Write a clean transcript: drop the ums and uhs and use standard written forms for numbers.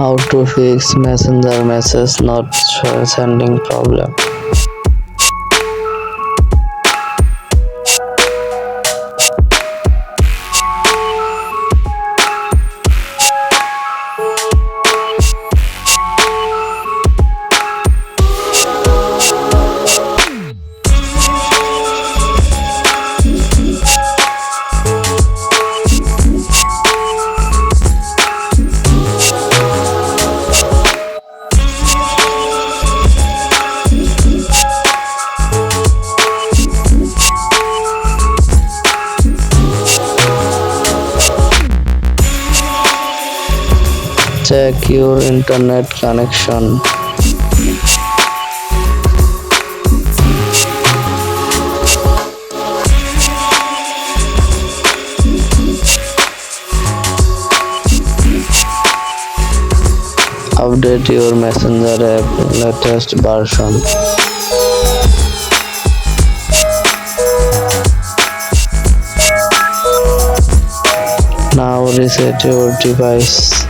How to fix Messenger message not sending problem. Check your internet connection. Update your Messenger app latest version. Now reset your device.